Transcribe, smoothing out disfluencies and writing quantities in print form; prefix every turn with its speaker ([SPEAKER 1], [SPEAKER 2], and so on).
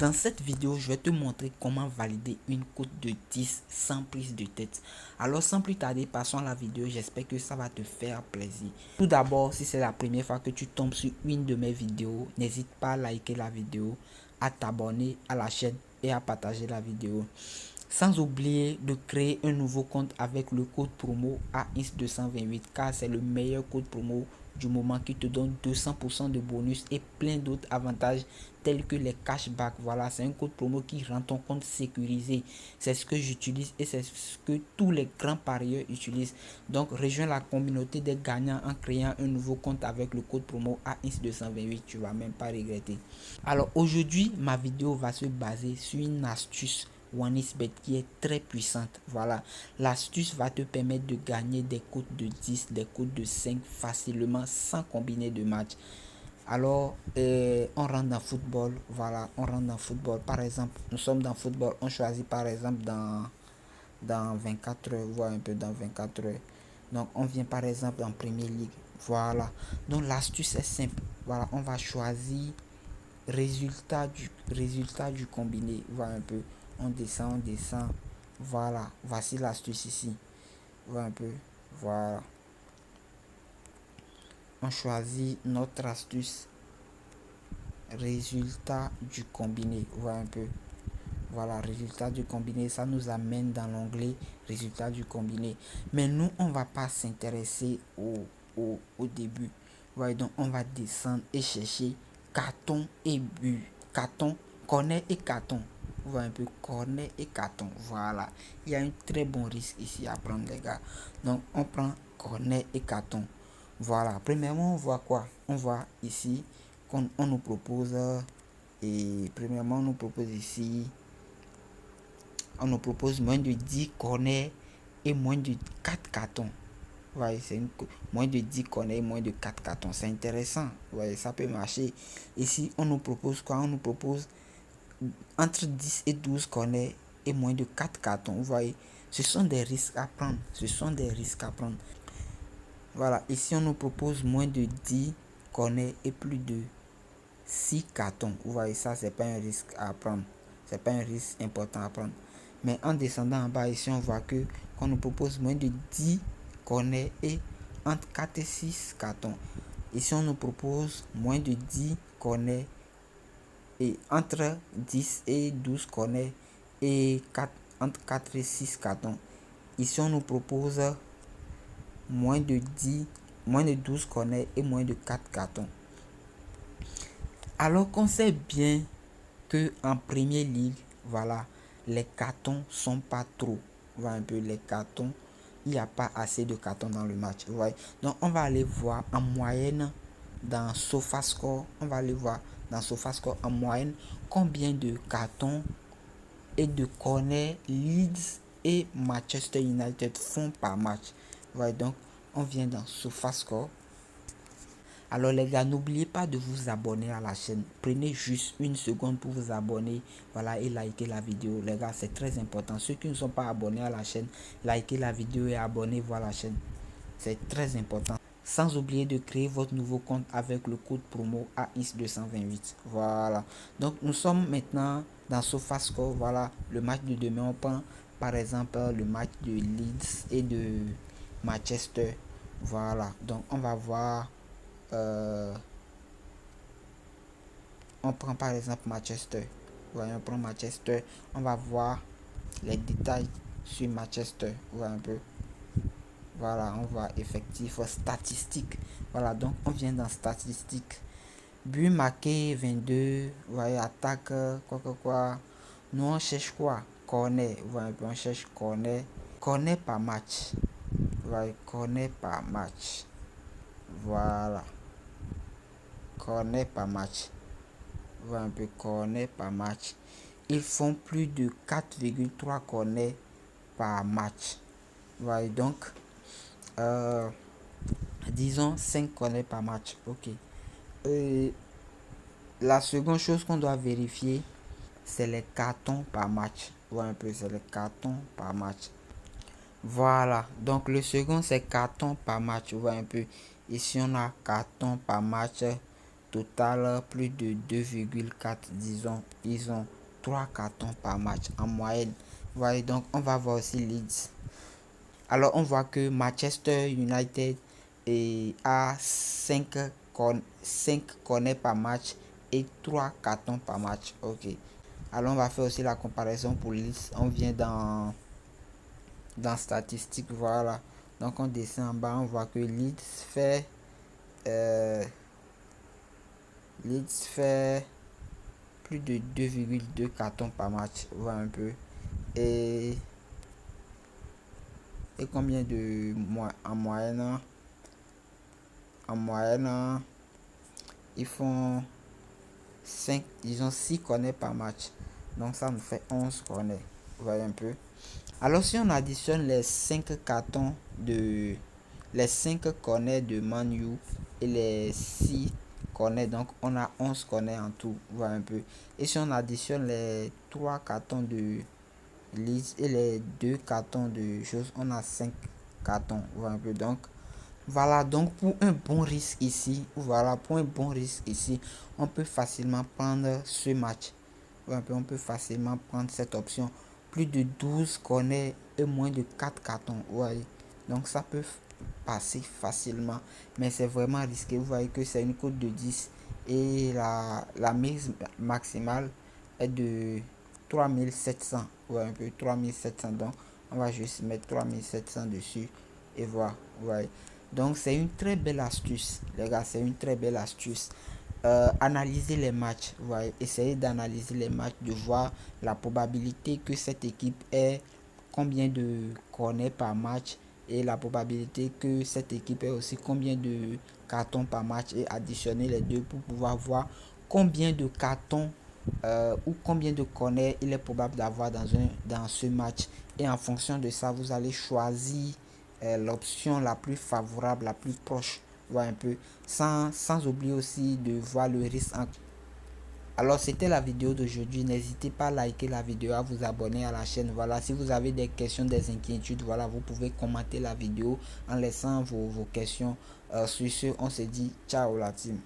[SPEAKER 1] Dans cette vidéo, je vais te montrer comment valider une cote de 10 sans prise de tête. Alors sans plus tarder, passons à la vidéo. J'espère que ça va te faire plaisir. Tout d'abord, si c'est la première fois que tu tombes sur une de mes vidéos, n'hésite pas à liker la vidéo, à t'abonner à la chaîne et à partager la vidéo. Sans oublier de créer un nouveau compte avec le code promo AINS228 car c'est le meilleur code promo du moment qui te donne 200% de bonus et plein d'autres avantages tels que les cashbacks. Voilà, c'est un code promo qui rend ton compte sécurisé. C'est ce que j'utilise et c'est ce que tous les grands parieurs utilisent. Donc rejoins la communauté des gagnants en créant un nouveau compte avec le code promo AINS228. Tu vas même pas regretter. Alors aujourd'hui, ma vidéo va se baser sur une astuce OneXBet qui est très puissante. Voilà, l'astuce va te permettre de gagner des cotes de 10, des cotes de 5 facilement sans combiner de matchs. Alors, on rentre dans football. Voilà, on rentre dans football. Par exemple, nous sommes dans football. On choisit par exemple dans 24 heures, voire un peu dans 24 heures. Donc, on vient par exemple dans Premier League. Voilà. Donc, l'astuce est simple. Voilà, on va choisir résultat du combiné. Voilà un peu. On descend. Voilà. Voici l'astuce ici. Voilà un peu. Voilà. On choisit notre astuce résultat du combiné. Voilà un peu. Voilà, résultat du combiné, ça nous amène dans l'onglet résultat du combiné. Mais nous, on va pas s'intéresser au début. Voilà, donc on va descendre et chercher carton et but. Carton, corner et carton. Voilà un peu, corner et carton. Voilà, il y a un très bon risque ici à prendre, les gars. Donc on prend corner et carton. Voilà, premièrement, on voit quoi? On voit ici qu'on nous propose, et premièrement, on nous propose ici, on nous propose moins de 10 corners et moins de 4 cartons. Ouais, c'est moins de 10 corners et moins de 4 cartons. C'est intéressant. Ouais, ça peut marcher. Ici, on nous propose quoi? On nous propose entre 10 et 12 corners et moins de 4 cartons. Vous voyez, ce sont des risques à prendre. Ce sont des risques à prendre. Voilà, ici, on nous propose moins de 10 corners et plus de 6 cartons. Vous voyez, ça, c'est pas un risque à prendre. C'est pas un risque important à prendre. Mais en descendant en bas, ici, on voit que qu'on nous propose moins de 10 corners et entre 4 et 6 cartons. Ici, on nous propose moins de 10 corners et entre 10 et 12 corners et entre 4 et 6 cartons. Ici, on nous propose moins de 12 corners et moins de 4 cartons. Alors qu'on sait bien que en Premier League, voilà, les cartons sont pas trop. Voilà un peu les cartons. Il n'y a pas assez de cartons dans le match. Voyez. Donc on va aller voir en moyenne dans SofaScore. On va aller voir dans SofaScore en moyenne combien de cartons et de corners Leeds et Manchester United font par match. Voyez. Donc on vient dans SofaScore. Alors les gars, n'oubliez pas de vous abonner à la chaîne. Prenez juste une seconde pour vous abonner. Voilà, et liker la vidéo. Les gars, c'est très important. Ceux qui ne sont pas abonnés à la chaîne, likez la vidéo et abonnez-vous à la chaîne. C'est très important. Sans oublier de créer votre nouveau compte avec le code promo AINS228. Voilà. Donc nous sommes maintenant dans SofaScore. Voilà, le match de demain. On prend par exemple le match de Leeds et de Manchester. Voilà. Donc on va voir. On prend par exemple Manchester. Voyons, on prend Manchester. On va voir les détails sur Manchester. Voilà un peu. Voilà, on voit effectif statistique. Voilà, donc on vient dans statistique. But marqué 22. Voyez, attaque, quoi. Nous on cherche quoi? Corner. Voilà un peu, on cherche corner. Corner par match. Voyez, corner par match. Voilà. Corner par match. Voilà un peu, corner par match. Ils font plus de 4,3 corners par match. Voilà, donc disons 5 corners par match. Ok. La seconde chose qu'on doit vérifier, c'est les cartons par match. Voilà un peu, c'est les cartons par match. Voilà, donc le second c'est carton par match. Voilà un peu, ici on a carton par match total plus de 2,4, disons, ils ont 3 cartons par match en moyenne. Voyez, donc on va voir aussi Leeds. Alors on voit que Manchester United a 5 corners par match et 3 cartons par match. Ok. Alors on va faire aussi la comparaison pour Leeds. On vient dans statistiques, voilà. Donc on descend en bas, on voit que Leeds fait plus de 2,2 cartons par match, voilà un peu. Et combien de en moyenne, ils font 5, disons 6 corners par match. Donc ça nous fait 11 corners, vous voyez un peu. Alors si on additionne les 5 corners de Man U et les 6 corners, donc on a 11 corners en tout, vous voyez un peu. Et si on additionne les 3 cartons de Leeds et les 2 cartons de choses, on a 5 cartons, vous voyez un peu. Donc voilà, donc pour un bon risque ici, on peut facilement prendre ce match. On peut facilement prendre cette option. Plus de 12 corners et moins de 4 cartons. Ouais. Donc ça peut passer facilement. Mais c'est vraiment risqué. Vous voyez que c'est une cote de 10. Et la mise maximale est de 3700. Ouais, un peu 3700. Donc on va juste mettre 3700 dessus. Et voilà. Ouais. Donc c'est une très belle astuce. Les gars, c'est une très belle astuce. Analyser les matchs, ouais, essayer d'analyser les matchs, de voir la probabilité que cette équipe ait combien de corners par match et la probabilité que cette équipe ait aussi combien de cartons par match et additionner les deux pour pouvoir voir combien de cartons ou combien de corners il est probable d'avoir dans ce match. Et en fonction de ça, vous allez choisir l'option la plus favorable, la plus proche, voir un peu, sans oublier aussi de voir le risque. Alors c'était la vidéo d'aujourd'hui. N'hésitez pas à liker la vidéo, à vous abonner à la chaîne. Voilà, si vous avez des questions, des inquiétudes, voilà, vous pouvez commenter la vidéo en laissant vos questions. Sur ce, on se dit ciao la team.